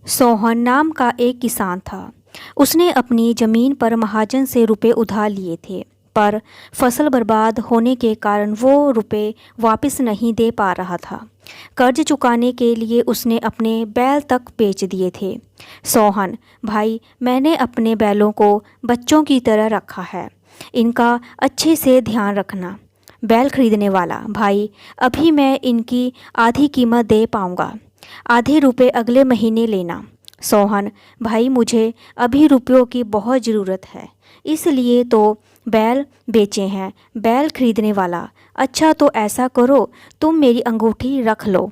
सोहन नाम का एक किसान था। उसने अपनी ज़मीन पर महाजन से रुपए उधार लिए थे, पर फसल बर्बाद होने के कारण वो रुपए वापस नहीं दे पा रहा था। कर्ज चुकाने के लिए उसने अपने बैल तक बेच दिए थे। सोहन भाई, मैंने अपने बैलों को बच्चों की तरह रखा है, इनका अच्छे से ध्यान रखना। बैल खरीदने वाला भाई, अभी मैं इनकी आधी कीमत दे पाऊंगा, आधे रुपए अगले महीने लेना। सोहन भाई, मुझे अभी रुपयों की बहुत ज़रूरत है, इसलिए तो बैल बेचे हैं। बैल खरीदने वाला, अच्छा तो ऐसा करो, तुम मेरी अंगूठी रख लो,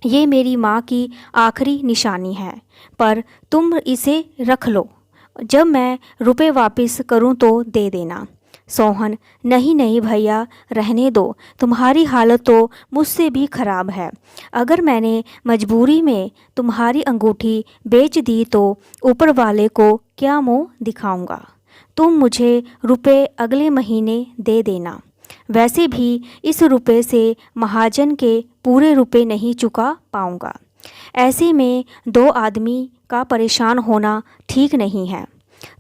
ये मेरी माँ की आखिरी निशानी है, पर तुम इसे रख लो, जब मैं रुपए वापस करूँ तो दे देना। सोहन नहीं नहीं भैया, रहने दो, तुम्हारी हालत तो मुझसे भी खराब है। अगर मैंने मजबूरी में तुम्हारी अंगूठी बेच दी तो ऊपर वाले को क्या मुंह दिखाऊंगा। तुम मुझे रुपए अगले महीने दे देना। वैसे भी इस रुपए से महाजन के पूरे रुपए नहीं चुका पाऊंगा। ऐसे में दो आदमी का परेशान होना ठीक नहीं है।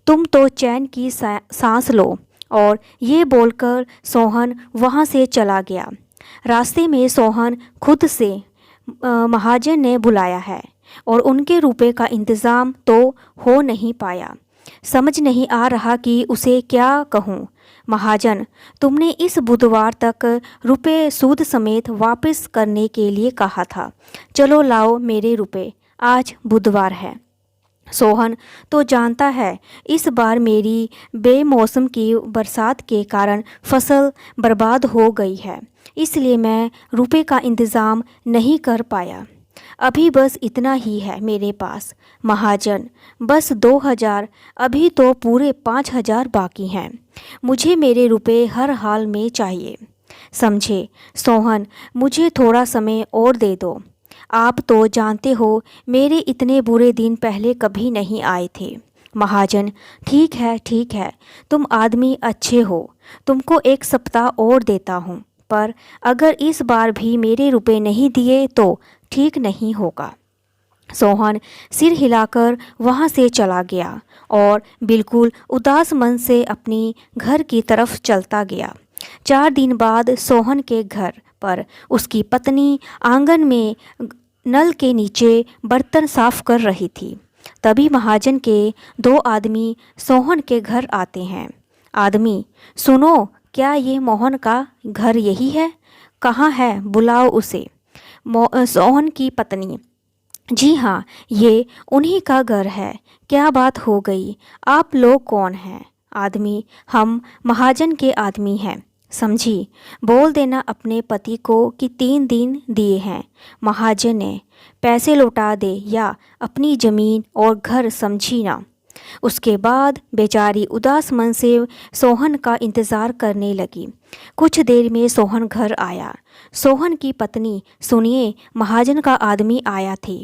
तुम तो चैन की सांस लो। और ये बोलकर सोहन वहाँ से चला गया। रास्ते में सोहन खुद से महाजन ने बुलाया है और उनके रुपए का इंतज़ाम तो हो नहीं पाया। समझ नहीं आ रहा कि उसे क्या कहूँ। महाजन, तुमने इस बुधवार तक रुपए सूद समेत वापस करने के लिए कहा था। चलो लाओ मेरे रुपए, आज बुधवार है। सोहन तो जानता है इस बार मेरी बेमौसम की बरसात के कारण फसल बर्बाद हो गई है, इसलिए मैं रुपए का इंतज़ाम नहीं कर पाया। अभी बस इतना ही है मेरे पास। महाजन, बस 2,000, अभी तो पूरे 5,000 बाकी हैं। मुझे मेरे रुपए हर हाल में चाहिए, समझे। सोहन, मुझे थोड़ा समय और दे दो। आप तो जानते हो मेरे इतने बुरे दिन पहले कभी नहीं आए थे। महाजन, ठीक है ठीक है, तुम आदमी अच्छे हो, तुमको 1 सप्ताह और देता हूँ, पर अगर इस बार भी मेरे रुपए नहीं दिए तो ठीक नहीं होगा। सोहन सिर हिलाकर वहाँ से चला गया और बिल्कुल उदास मन से अपनी घर की तरफ चलता गया। 4 दिन बाद सोहन के घर पर उसकी पत्नी आंगन में नल के नीचे बर्तन साफ कर रही थी। तभी महाजन के 2 आदमी सोहन के घर आते हैं। आदमी, सुनो, क्या ये मोहन का घर यही है? कहाँ है, बुलाओ उसे। सोहन की पत्नी, जी हाँ, ये उन्हीं का घर है। क्या बात हो गई? आप लोग कौन हैं? आदमी, हम महाजन के आदमी हैं, समझी। बोल देना अपने पति को कि 3 दिन दिए हैं महाजन ने, पैसे लौटा दे या अपनी ज़मीन और घर, समझी ना। उसके बाद बेचारी उदास मन से सोहन का इंतज़ार करने लगी। कुछ देर में सोहन घर आया। सोहन की पत्नी, सुनिए, महाजन का आदमी आया थे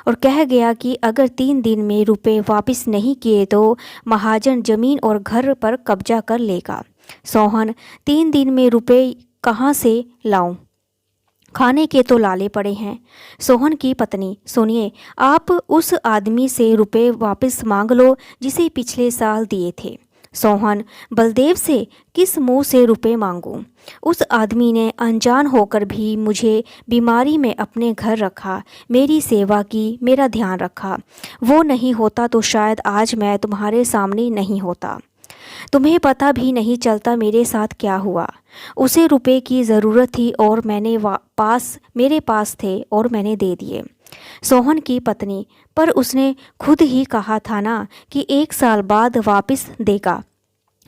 और कह गया कि अगर 3 दिन में रुपए वापस नहीं किए तो महाजन ज़मीन और घर पर कब्जा कर लेगा। सोहन, 3 दिन में रुपए कहाँ से लाऊं? खाने के तो लाले पड़े हैं। सोहन की पत्नी, सुनिए, आप उस आदमी से रुपए वापस मांग लो जिसे पिछले साल दिए थे। सोहन, बलदेव से किस मुंह से रुपए मांगूं? उस आदमी ने अनजान होकर भी मुझे बीमारी में अपने घर रखा, मेरी सेवा की, मेरा ध्यान रखा। वो नहीं होता तो शायद आज मैं तुम्हारे सामने नहीं होता। तुम्हें पता भी नहीं चलता मेरे साथ क्या हुआ। उसे रुपए की ज़रूरत थी और मेरे पास थे और मैंने दे दिए। सोहन की पत्नी, पर उसने खुद ही कहा था ना कि 1 साल बाद वापस देगा।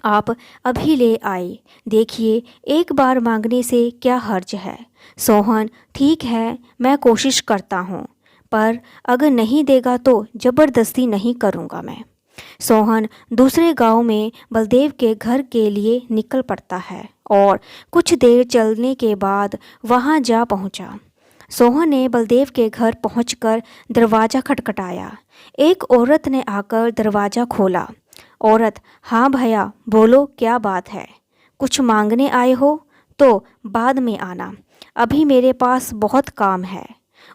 आप अभी ले आए, देखिए, एक बार मांगने से क्या हर्ज है। सोहन, ठीक है, मैं कोशिश करता हूँ, पर अगर नहीं देगा तो ज़बरदस्ती नहीं करूँगा मैं। सोहन दूसरे गांव में बलदेव के घर के लिए निकल पड़ता है और कुछ देर चलने के बाद वहां जा पहुंचा। सोहन ने बलदेव के घर पहुंचकर दरवाज़ा खटखटाया। एक औरत ने आकर दरवाज़ा खोला। औरत, हाँ भैया, बोलो, क्या बात है? कुछ मांगने आए हो तो बाद में आना, अभी मेरे पास बहुत काम है।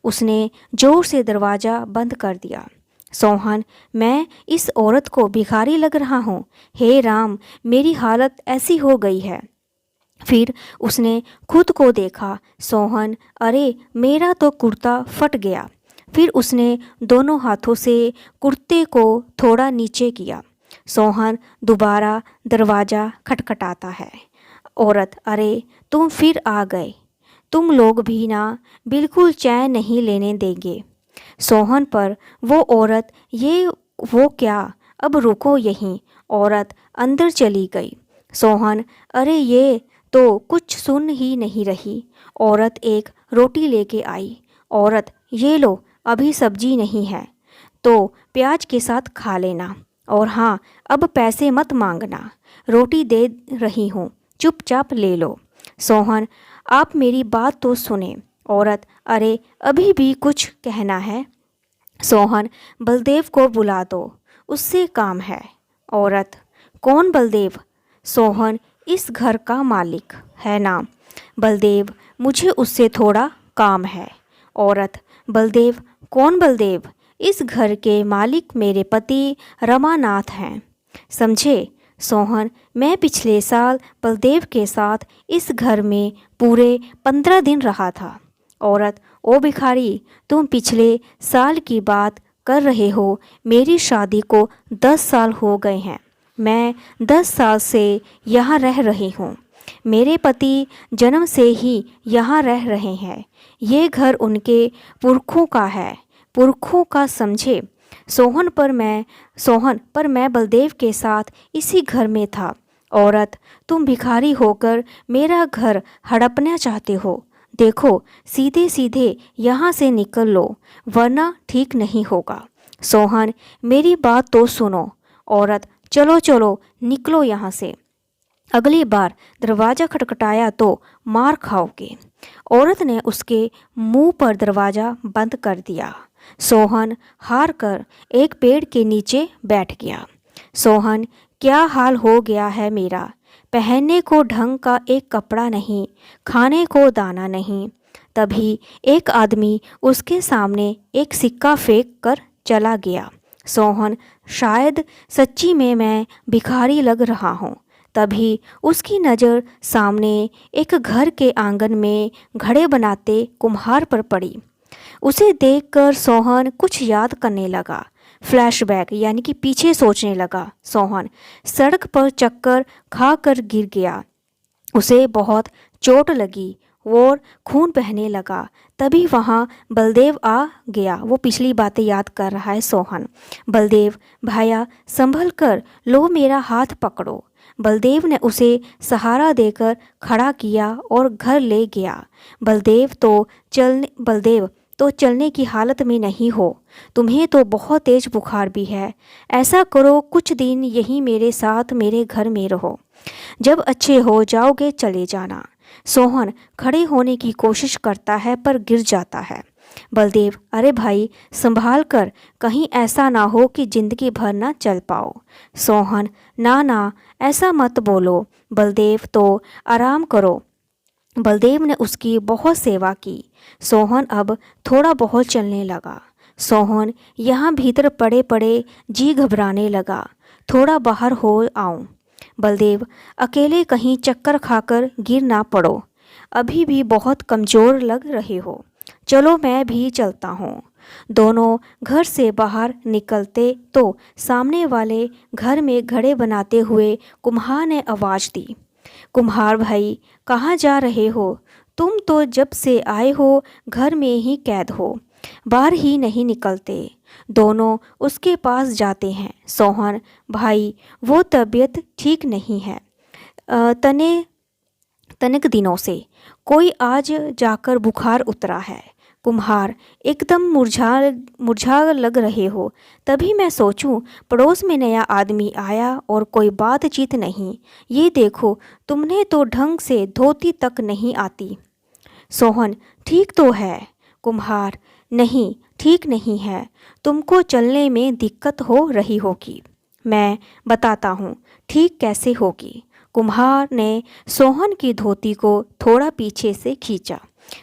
उसने जोर से दरवाज़ा बंद कर दिया। सोहन, मैं इस औरत को भिखारी लग रहा हूँ? हे राम, मेरी हालत ऐसी हो गई है। फिर उसने खुद को देखा। सोहन, अरे मेरा तो कुर्ता फट गया। फिर उसने दोनों हाथों से कुर्ते को थोड़ा नीचे किया। सोहन दोबारा दरवाज़ा खटखटाता है। औरत, अरे तुम फिर आ गए। तुम लोग भी ना बिल्कुल चैन नहीं लेने देंगे। सोहन पर वो औरत, ये वो क्या, अब रुको यहीं। औरत अंदर चली गई। सोहन, अरे ये तो कुछ सुन ही नहीं रही। औरत एक रोटी लेके आई। औरत, ये लो, अभी सब्जी नहीं है तो प्याज के साथ खा लेना। और हाँ, अब पैसे मत मांगना, रोटी दे रही हूँ, चुपचाप ले लो। सोहन, आप मेरी बात तो सुने। औरत, अरे अभी भी कुछ कहना है? सोहन, बलदेव को बुला दो, उससे काम है। औरत, कौन बलदेव? सोहन, इस घर का मालिक है ना। बलदेव, मुझे उससे थोड़ा काम है। औरत, बलदेव? कौन बलदेव? इस घर के मालिक मेरे पति रमानाथ हैं, समझे। सोहन, मैं पिछले साल बलदेव के साथ इस घर में पूरे 15 दिन रहा था। औरत, ओ भिखारी, तुम पिछले साल की बात कर रहे हो? मेरी शादी को 10 साल हो गए हैं। मैं 10 साल से यहाँ रह रही हूँ। मेरे पति जन्म से ही यहाँ रह रहे हैं। ये घर उनके पुरखों का है, पुरखों का, समझे। सोहन, पर मैं बलदेव के साथ इसी घर में था। औरत, तुम भिखारी होकर मेरा घर हड़पना चाहते हो? देखो, सीधे सीधे यहाँ से निकल लो, वरना ठीक नहीं होगा। सोहन, मेरी बात तो सुनो। औरत, चलो चलो, निकलो यहाँ से। अगली बार दरवाज़ा खटखटाया तो मार खाओगे। औरत ने उसके मुंह पर दरवाज़ा बंद कर दिया। सोहन हार कर एक पेड़ के नीचे बैठ गया। सोहन, क्या हाल हो गया है मेरा। पहनने को ढंग का एक कपड़ा नहीं, खाने को दाना नहीं। तभी एक आदमी उसके सामने एक सिक्का फेंक कर चला गया। सोहन, शायद सच्ची में मैं भिखारी लग रहा हूँ। तभी उसकी नज़र सामने एक घर के आंगन में घड़े बनाते कुम्हार पर पड़ी। उसे देखकर सोहन कुछ याद करने लगा। फ्लैशबैक, यानी कि पीछे सोचने लगा। सोहन सड़क पर चक्कर खाकर गिर गया। उसे बहुत चोट लगी और खून बहने लगा। तभी वहाँ बलदेव आ गया। वो पिछली बातें याद कर रहा है सोहन। बलदेव, भाया संभल कर, लो मेरा हाथ पकड़ो। बलदेव ने उसे सहारा देकर खड़ा किया और घर ले गया। बलदेव तो चलने की हालत में नहीं हो। तुम्हें तो बहुत तेज बुखार भी है। ऐसा करो, कुछ दिन यहीं मेरे साथ मेरे घर में रहो। जब अच्छे हो जाओगे चले जाना। सोहन खड़े होने की कोशिश करता है पर गिर जाता है। बलदेव, अरे भाई संभाल कर, कहीं ऐसा ना हो कि जिंदगी भर ना चल पाओ। सोहन, ना ना, ऐसा मत बोलो। बलदेव, तो आराम करो। बलदेव ने उसकी बहुत सेवा की। सोहन अब थोड़ा बहुत चलने लगा। सोहन यहाँ भीतर पड़े पड़े जी घबराने लगा। थोड़ा बाहर हो आऊं। बलदेव, अकेले कहीं चक्कर खाकर गिर ना पड़ो। अभी भी बहुत कमज़ोर लग रहे हो। चलो मैं भी चलता हूँ। दोनों घर से बाहर निकलते तो सामने वाले घर में घड़े बनाते हुए कुम्हार ने आवाज़ दी। कुम्हार भाई, कहाँ जा रहे हो? तुम तो जब से आए हो घर में ही कैद हो, बाहर ही नहीं निकलते। दोनों उसके पास जाते हैं। सोहन, भाई वो तबीयत ठीक नहीं है, तनिक दिनों से, कोई आज जाकर बुखार उतरा है। कुम्हार, एकदम मुरझा लग रहे हो। तभी मैं सोचूं पड़ोस में नया आदमी आया और कोई बातचीत नहीं। ये देखो, तुमने तो ढंग से धोती तक नहीं आती। सोहन, ठीक तो है। कुम्हार, नहीं ठीक नहीं है, तुमको चलने में दिक्कत हो रही होगी। मैं बताता हूँ ठीक कैसे होगी। कुम्हार ने सोहन की धोती को थोड़ा पीछे से खींचा।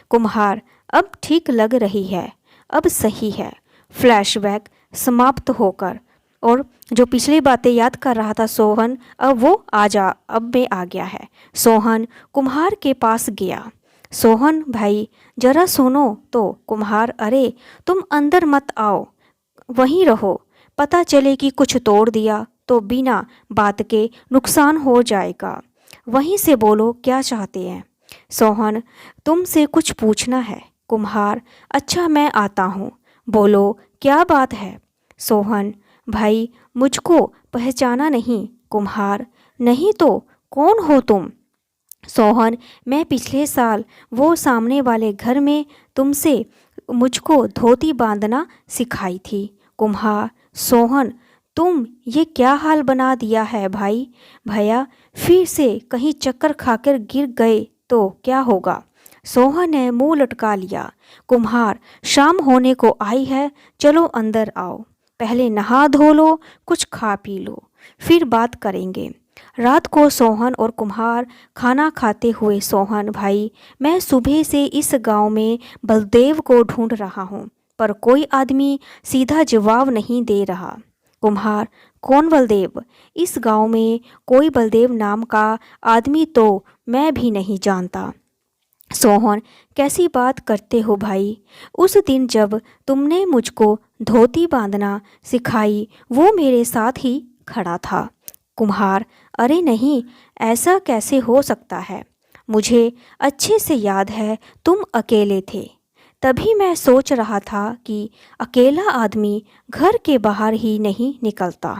कुम्हार, अब ठीक लग रही है, अब सही है। फ्लैशबैक, समाप्त होकर। और जो पिछली बातें याद कर रहा था सोहन, अब में आ गया है। सोहन कुम्हार के पास गया। सोहन भाई जरा सुनो तो। कुम्हार, अरे तुम अंदर मत आओ, वहीं रहो, पता चले कि कुछ तोड़ दिया तो बिना बात के नुकसान हो जाएगा। वहीं से बोलो क्या चाहते हैं। सोहन, तुमसे कुछ पूछना है। कुम्हार, अच्छा मैं आता हूँ, बोलो क्या बात है। सोहन, भाई मुझको पहचाना नहीं। कुम्हार, नहीं तो कौन हो तुम। सोहन, मैं पिछले साल वो सामने वाले घर में तुमसे मुझको धोती बांधना सिखाई थी। कुम्हार, सोहन तुम ये क्या हाल बना दिया है भाई। भैया फिर से कहीं चक्कर खाकर गिर गए तो क्या होगा। सोहन ने मुंह लटका लिया। कुम्हार, शाम होने को आई है, चलो अंदर आओ, पहले नहा धो लो, कुछ खा पी लो, फिर बात करेंगे। रात को सोहन और कुम्हार खाना खाते हुए, सोहन, भाई मैं सुबह से इस गांव में बलदेव को ढूंढ रहा हूँ, पर कोई आदमी सीधा जवाब नहीं दे रहा। कुम्हार, कौन बलदेव। इस गांव में कोई बलदेव नाम का आदमी तो मैं भी नहीं जानता। सोहन, कैसी बात करते हो भाई। उस दिन जब तुमने मुझको धोती बांधना सिखाई वो मेरे साथ ही खड़ा था। कुम्हार, अरे नहीं, ऐसा कैसे हो सकता है। मुझे अच्छे से याद है तुम अकेले थे। तभी मैं सोच रहा था कि अकेला आदमी घर के बाहर ही नहीं निकलता।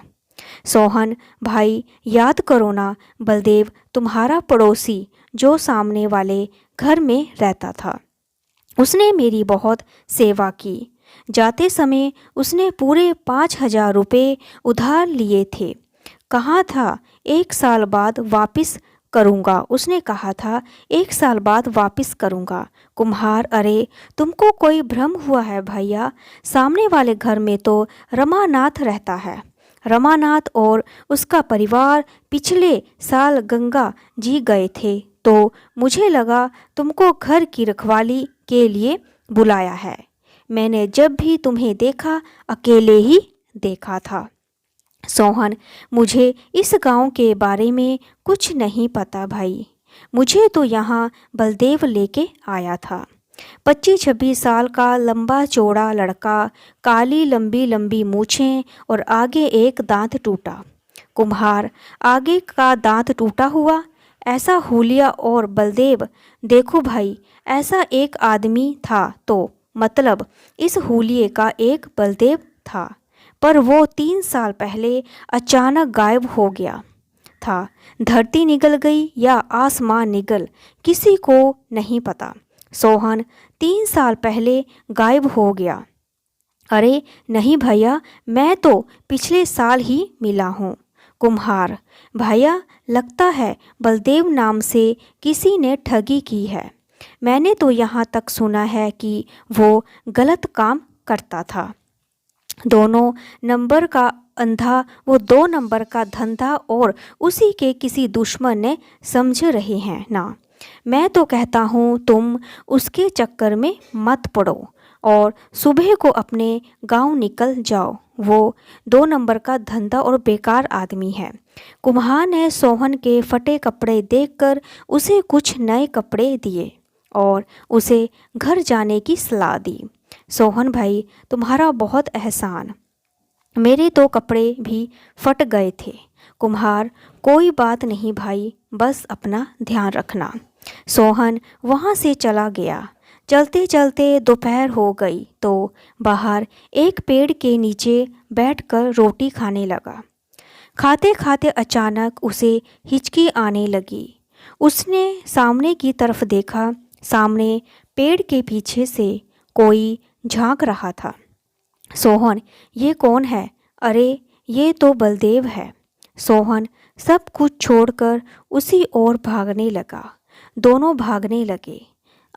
सोहन, भाई याद करो ना, बलदेव तुम्हारा पड़ोसी जो सामने वाले घर में रहता था। उसने मेरी बहुत सेवा की। जाते समय उसने पूरे 5,000 रुपये उधार लिए थे। कहा था 1 साल बाद वापस करूँगा, उसने कहा था 1 साल बाद वापस करूँगा। कुम्हार, अरे तुमको कोई भ्रम हुआ है भैया, सामने वाले घर में तो रमानाथ रहता है। रमानाथ और उसका परिवार पिछले साल गंगा जी गए थे, तो मुझे लगा तुमको घर की रखवाली के लिए बुलाया है। मैंने जब भी तुम्हें देखा अकेले ही देखा था। सोहन, मुझे इस गांव के बारे में कुछ नहीं पता भाई। मुझे तो यहाँ बलदेव लेके आया था। 25-26 साल का लंबा चौड़ा लड़का, काली लंबी लंबी मूछें और आगे एक दांत टूटा। कुम्हार, आगे का दांत टूटा हुआ, ऐसा हुलिया और बलदेव। देखो भाई, ऐसा एक आदमी था तो मतलब इस हुलिये का एक बलदेव था, पर वो 3 साल पहले अचानक गायब हो गया था। धरती निगल गई या आसमान निगल, किसी को नहीं पता। सोहन, 3 साल पहले गायब हो गया। अरे नहीं भैया, मैं तो पिछले साल ही मिला हूँ। कुम्हार, भैया लगता है बलदेव नाम से किसी ने ठगी की है। मैंने तो यहाँ तक सुना है कि वो गलत काम करता था। 2 नंबर का अंधा, वो 2 नंबर का धंधा और उसी के किसी दुश्मन ने समझ रहे हैं ना। मैं तो कहता हूँ तुम उसके चक्कर में मत पड़ो और सुबह को अपने गांव निकल जाओ। वो 2 नंबर का धंधा और बेकार आदमी है। कुम्हार ने सोहन के फटे कपड़े देखकर उसे कुछ नए कपड़े दिए और उसे घर जाने की सलाह दी। सोहन भाई, तुम्हारा बहुत एहसान, मेरे तो कपड़े भी फट गए थे। कुम्हार, कोई बात नहीं भाई, बस अपना ध्यान रखना। सोहन वहाँ से चला गया। चलते चलते दोपहर हो गई तो बाहर एक पेड़ के नीचे बैठकर रोटी खाने लगा। खाते खाते अचानक उसे हिचकी आने लगी। उसने सामने की तरफ देखा। सामने पेड़ के पीछे से कोई झांक रहा था। सोहन, ये कौन है। अरे ये तो बलदेव है। सोहन सब कुछ छोड़कर उसी ओर भागने लगा। दोनों भागने लगे,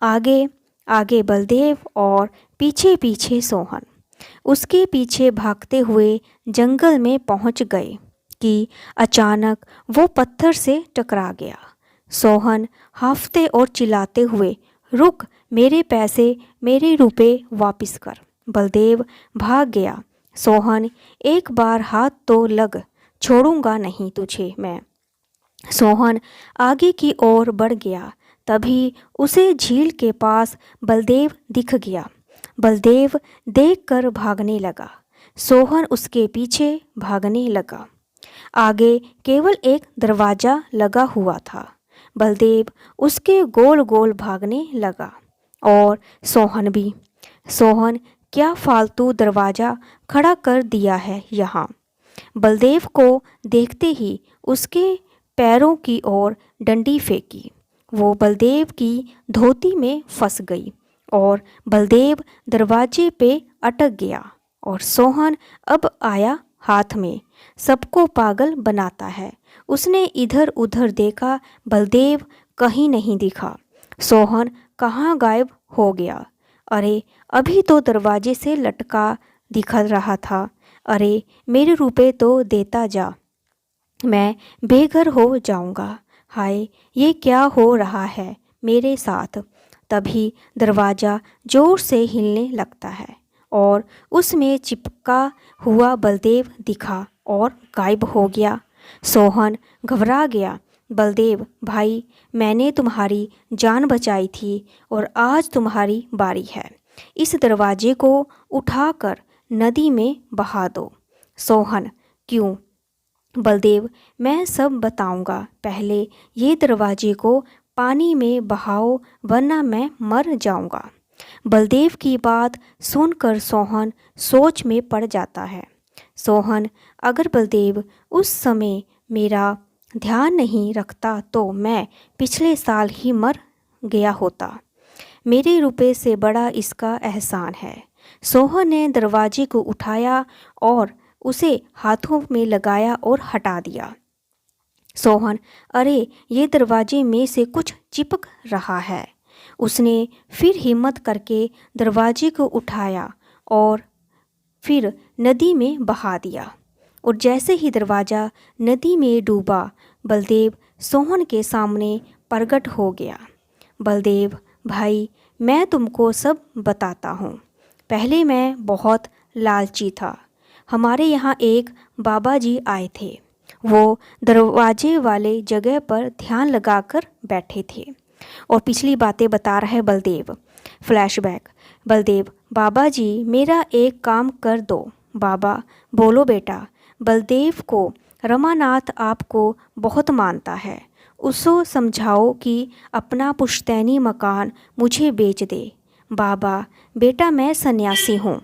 आगे आगे बलदेव और पीछे पीछे सोहन। उसके पीछे भागते हुए जंगल में पहुंच गए कि अचानक वो पत्थर से टकरा गया। सोहन हांफते और चिल्लाते हुए, रुक, मेरे पैसे, मेरे रुपए वापस कर। बलदेव भाग गया। सोहन, एक बार हाथ तो लग, छोड़ूंगा नहीं तुझे मैं। सोहन आगे की ओर बढ़ गया। तभी उसे झील के पास बलदेव दिख गया। बलदेव देखकर भागने लगा। सोहन उसके पीछे भागने लगा। आगे केवल एक दरवाज़ा लगा हुआ था। बलदेव उसके गोल गोल भागने लगा और सोहन भी। सोहन, क्या फालतू दरवाज़ा खड़ा कर दिया है यहाँ। बलदेव को देखते ही उसके पैरों की ओर डंडी फेंकी। वो बलदेव की धोती में फंस गई और बलदेव दरवाजे पे अटक गया। और सोहन अब आया हाथ में, सबको पागल बनाता है। उसने इधर उधर देखा, बलदेव कहीं नहीं दिखा। सोहन कहाँ गायब हो गया। अरे, अभी तो दरवाजे से लटका दिख रहा था। अरे, मेरे रुपए तो देता जा, मैं बेघर हो जाऊंगा। हाय, ये क्या हो रहा है मेरे साथ। तभी दरवाज़ा ज़ोर से हिलने लगता है और उसमें चिपका हुआ बलदेव दिखा और गायब हो गया। सोहन घबरा गया। बलदेव भाई, मैंने तुम्हारी जान बचाई थी और आज तुम्हारी बारी है। इस दरवाजे को उठाकर नदी में बहा दो। सोहन, क्यों? बलदेव, मैं सब बताऊंगा, पहले ये दरवाजे को पानी में बहाओ वरना मैं मर जाऊंगा। बलदेव की बात सुनकर सोहन सोच में पड़ जाता है। सोहन, अगर बलदेव उस समय मेरा ध्यान नहीं रखता तो मैं पिछले साल ही मर गया होता। मेरे रुपए से बड़ा इसका एहसान है। सोहन ने दरवाजे को उठाया और उसे हाथों में लगाया और हटा दिया। सोहन, अरे, ये दरवाजे में से कुछ चिपक रहा है। उसने फिर हिम्मत करके दरवाजे को उठाया और फिर नदी में बहा दिया। और जैसे ही दरवाज़ा नदी में डूबा, बलदेव सोहन के सामने प्रकट हो गया। बलदेव भाई, मैं तुमको सब बताता हूँ। पहले मैं बहुत लालची था। हमारे यहाँ एक बाबा जी आए थे। वो दरवाजे वाले जगह पर ध्यान लगाकर बैठे थे। और पिछली बातें बता रहा है बलदेव। फ्लैशबैक। बलदेव, बाबा जी, मेरा एक काम कर दो। बाबा, बोलो बेटा। बलदेव को रमानाथ आपको बहुत मानता है। उसको समझाओ कि अपना पुश्तैनी मकान मुझे बेच दे। बाबा, बेटा मैं सन्यासी हूँ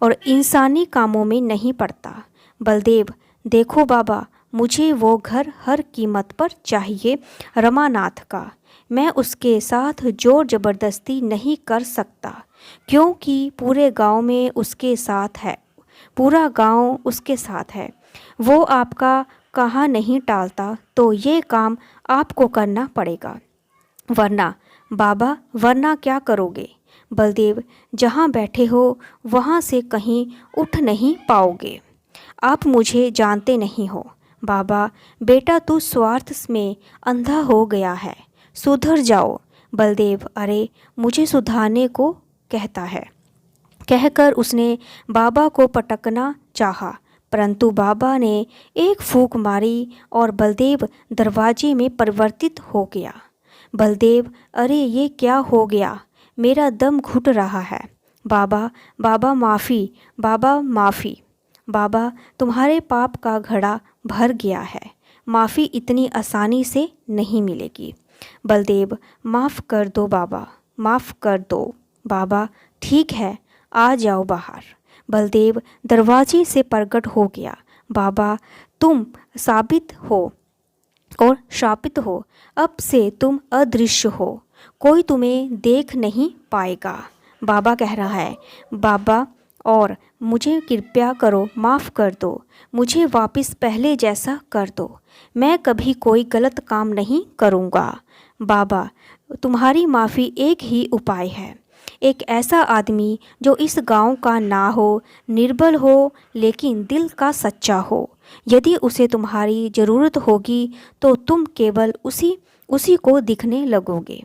और इंसानी कामों में नहीं पड़ता। बलदेव, देखो बाबा, मुझे वो घर हर कीमत पर चाहिए रमानाथ का। मैं उसके साथ जोर ज़बरदस्ती नहीं कर सकता क्योंकि पूरे गांव में उसके साथ है। पूरा गांव उसके साथ है। वो आपका कहा नहीं टालता तो ये काम आपको करना पड़ेगा। वरना बाबा, वरना क्या करोगे? बलदेव, जहाँ बैठे हो वहाँ से कहीं उठ नहीं पाओगे। आप मुझे जानते नहीं हो। बाबा, बेटा तू स्वार्थ में अंधा हो गया है, सुधर जाओ। बलदेव, अरे, मुझे सुधारने को कहता है। कहकर उसने बाबा को पटकना चाहा, परंतु बाबा ने एक फूंक मारी और बलदेव दरवाजे में परिवर्तित हो गया। बलदेव, अरे ये क्या हो गया? मेरा दम घुट रहा है। बाबा, बाबा माफ़ी, बाबा माफ़ी। बाबा, तुम्हारे पाप का घड़ा भर गया है। माफ़ी इतनी आसानी से नहीं मिलेगी। बलदेव, माफ़ कर दो बाबा, माफ़ कर दो। बाबा, ठीक है, आ जाओ बाहर। बलदेव दरवाजे से प्रकट हो गया। बाबा, तुम साबित हो और शापित हो। अब से तुम अदृश्य हो, कोई तुम्हें देख नहीं पाएगा। बाबा कह रहा है, बाबा, और मुझे कृपया करो, माफ़ कर दो। मुझे वापस पहले जैसा कर दो। मैं कभी कोई गलत काम नहीं करूँगा। बाबा, तुम्हारी माफ़ी एक ही उपाय है। एक ऐसा आदमी जो इस गांव का ना हो, निर्बल हो लेकिन दिल का सच्चा हो। यदि उसे तुम्हारी ज़रूरत होगी तो तुम केवल उसी को दिखने लगोगे।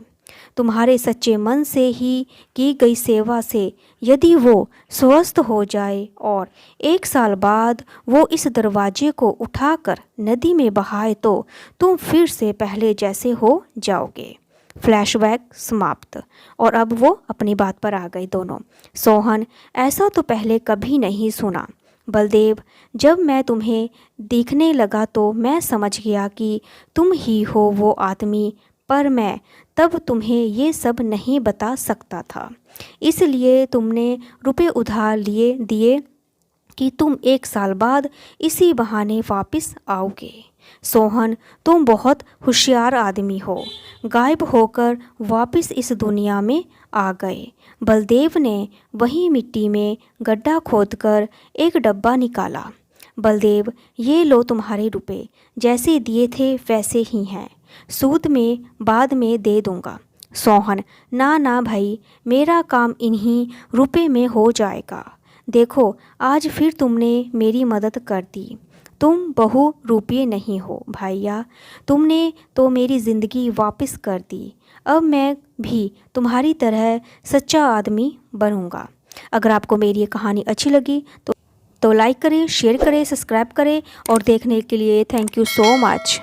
तुम्हारे सच्चे मन से ही की गई सेवा से यदि वो स्वस्थ हो जाए और 1 साल बाद वो इस दरवाजे को उठाकर नदी में बहाए तो तुम फिर से पहले जैसे हो जाओगे। फ्लैशबैक समाप्त। और अब वो अपनी बात पर आ गए दोनों। सोहन, ऐसा तो पहले कभी नहीं सुना। बलदेव, जब मैं तुम्हें दिखने लगा तो मैं समझ गया कि तुम ही हो वो आदमी, पर मैं तब तुम्हें ये सब नहीं बता सकता था। इसलिए तुमने रुपए उधार लिए दिए कि तुम 1 साल बाद इसी बहाने वापस आओगे। सोहन, तुम बहुत होशियार आदमी हो। गायब होकर वापस इस दुनिया में आ गए। बलदेव ने वही मिट्टी में गड्ढा खोदकर एक डब्बा निकाला। बलदेव, ये लो तुम्हारे रुपए, जैसे दिए थे वैसे ही हैं, सूद में बाद में दे दूंगा। सोहन, ना ना भाई, मेरा काम इन्हीं रुपए में हो जाएगा। देखो, आज फिर तुमने मेरी मदद कर दी। तुम बहु रुपये नहीं हो भैया, तुमने तो मेरी ज़िंदगी वापस कर दी। अब मैं भी तुम्हारी तरह सच्चा आदमी बनूंगा। अगर आपको मेरी ये कहानी अच्छी लगी तो लाइक करें, शेयर करें, सब्सक्राइब करें और देखने के लिए थैंक यू सो मच।